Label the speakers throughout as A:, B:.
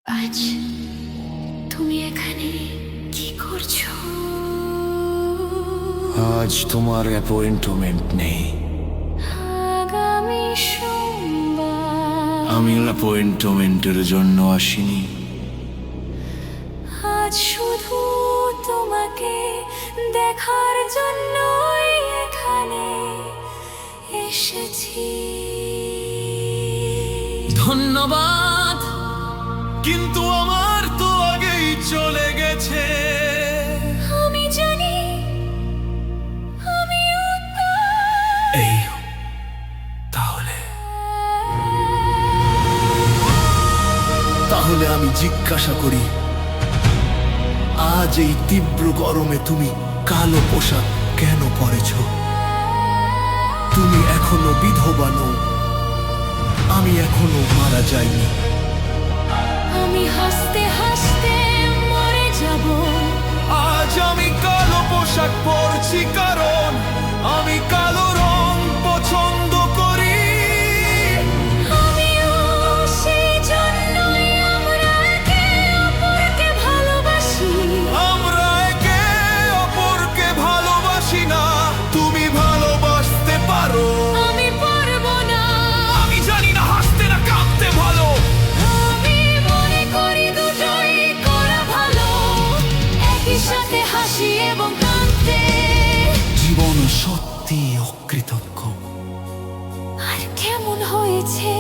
A: আজ তুমি এখানে কি করছো?
B: আজ তোমার অ্যাপয়েন্টমেন্ট নেই।
A: আগামী সোমবার।
B: আমি অ্যাপয়েন্টমেন্টের জন্য আসিনি।
A: আজ শুধু তোমাকে দেখার জন্যই এখানে এসেছি।
B: ধন্যবাদ, কিন্তু আমার তো আগেই চলে গেছে।
A: আমি জানি, আমিও
B: এই তাহলে তাহলে আমি জিজ্ঞাসা করি, আজ এই তীব্র গরমে তুমি কালো পোশাক কেন পরেছ? তুমি এখনো বিধবা নও, আমি এখনো মারা যাইনি।
A: আমি হাসতে হাসতে মরে যাব।
B: আজ আমি কালো পোশাক পরছি কারণ আমি কালো রং পছন্দ করি।
A: আমিও সেই জন্যই আমরা একে অপরকে ভালোবাসি।
B: আমরা একে অপরকে ভালোবাসি না। তুমি ভালোবাসতে পারো,
A: আমি পারবো না।
B: আমি জানি না হাসতে না কাঁদতে ভালো।
A: আমি মনে করি দুটোই করা ভালো, একই সাথে হাসি এবং কাঁদতে।
B: জীবন সত্যি অকৃতজ্ঞ।
A: আর কেমন হয়েছে?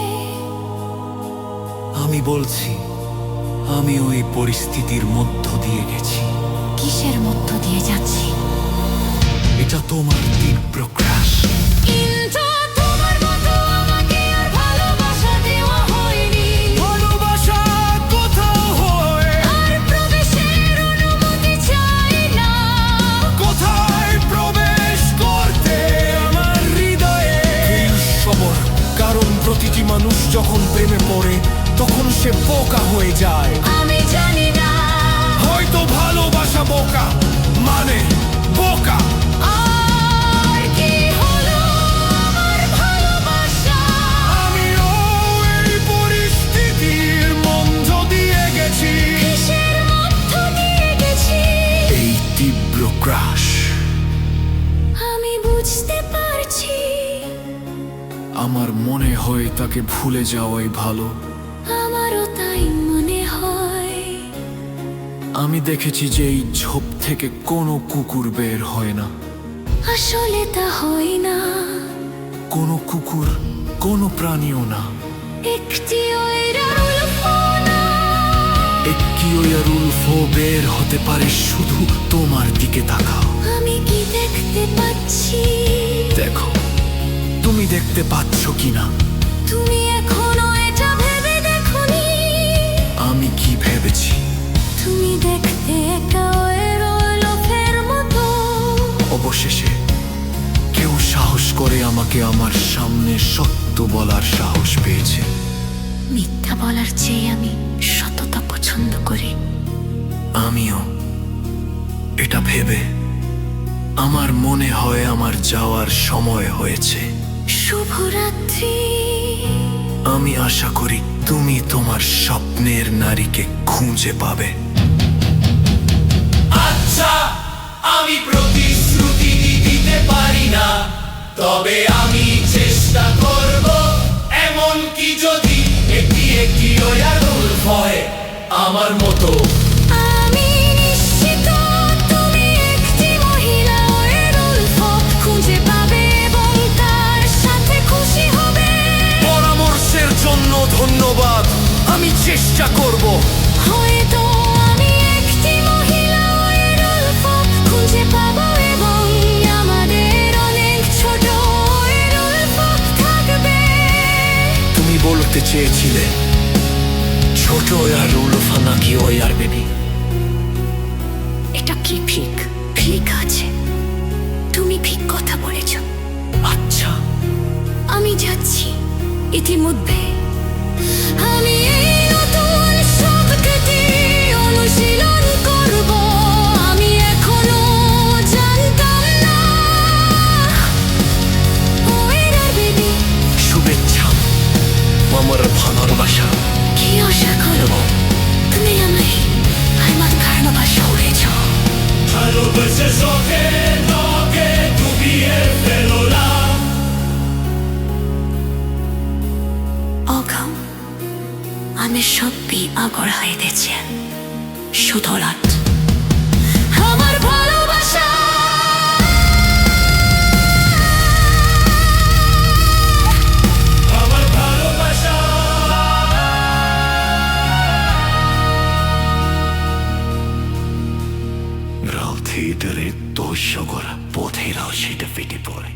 B: আমি বলছি, আমি ওই পরিস্থিতির মধ্য দিয়ে গেছি।
A: কিসের মধ্য দিয়ে যাচ্ছি?
B: এটা তোমার তীব্র ক্রাশ।
A: কিন্তু তোমার মতো আমাকে আর ভালোবাসা দেওয়া হয়নি।
B: ভালোবাসা কোথাও হয়,
A: আর প্রবেশের অনুমতি চাই না।
B: কোথায় প্রবেশ করতে আমার হৃদয়ে সবর। কারণ প্রতিটি মানুষ যখন প্রেমে পড়ে তখন সে বোকা হয়ে যায়।
A: আমি জানি না
B: হয়তো ভালোবাসা বোকা মানে বোকা।
A: আর কি হলো আমার ভালোবাসা।
B: আমিও এই পরিস্থিতির মধ্য দিয়ে গেছি।
A: কিসের মধ্য দিয়ে গেছি?
B: এই তীব্র ক্রাশ।
A: আমি বুঝতে পারছি।
B: আমার মনে হয় তাকে ভুলে যাওয়াই ভালো।
A: আমারও তাই মনে হয়।
B: আমি দেখেছি যে এই ঝোপ থেকে কোনো কুকুর বের হয় না।
A: আসলে তা হয় না।
B: কোনো কুকুর, কোনো প্রাণীও না।
A: একটি ওইরালফো না।
B: একটি উলফো বের হতে পারে শুধু তোমার দিকে তাকাও।
A: আমি কি দেখতে পাচ্ছি?
B: দেখো, তুমি দেখতে পাচ্ছ কিনা?
A: তুমি এখনো এটা ভেবে দেখোনি?
B: আমি কি ভেবেছি?
A: তুমি দেখতে একা ওইরালফের মতো।
B: অবশেষে কেউ সাহস করে আমাকে আমার সামনে সত্য বলার সাহস পেয়েছে।
A: মিথ্যা বলার চেয়ে আমি সততা পছন্দ করি।
B: আমিও এটা ভেবে আমার মনে হয় আমার যাওয়ার সময় হয়েছে।
A: শুভরাত্রি।
B: আমি আশা করি তুমি তোমার স্বপ্নের নারীকে খুঁজে পাবে।
C: আচ্ছা, আমি প্রতিশ্রুতি দিতে পারি না, তবে আমি চেষ্টা করব। এমন কি যদি এটি একটি ওয়ারউলফ হয় আমার মতো।
A: আমি নিশ্চিত তুমি একটি মহিলা ওয়েরউলফ খুঁজে পাবে এবং তার সাথে খুশি হবে।
B: পরামর্শের জন্য ধন্যবাদ, আমি চেষ্টা করব।
A: হয়তো আমি একটি মহিলা ওয়েরউলফ খুঁজে পাবো এবং আমাদের অনেক ছোট ওয়েরউলফ থাকবে।
B: তুমি বলতে চেয়েছিলে ছোট আর উলফা নাকি ওই আর বেবি?
A: এটা কি ঠিক? ঠিক আছে, তুমি ঠিক কথা বলেছ।
B: আচ্ছা,
A: আমি যাচ্ছি ইতিমধ্যে। আমি এই নতুন শব্দটি অনুশীলন করব। আমি এখনো জানতাম না। ওয়েরার বেবি,
B: শুভেচ্ছা আমার ভালোবাসা।
A: কি আশা করব? তুমি সত্যি আগর হাইতেছেন সুধলাত আমার ভালোবাসা
C: আমার ভালোবাসা
D: Raltiidere toissogor potherausite fiti pore.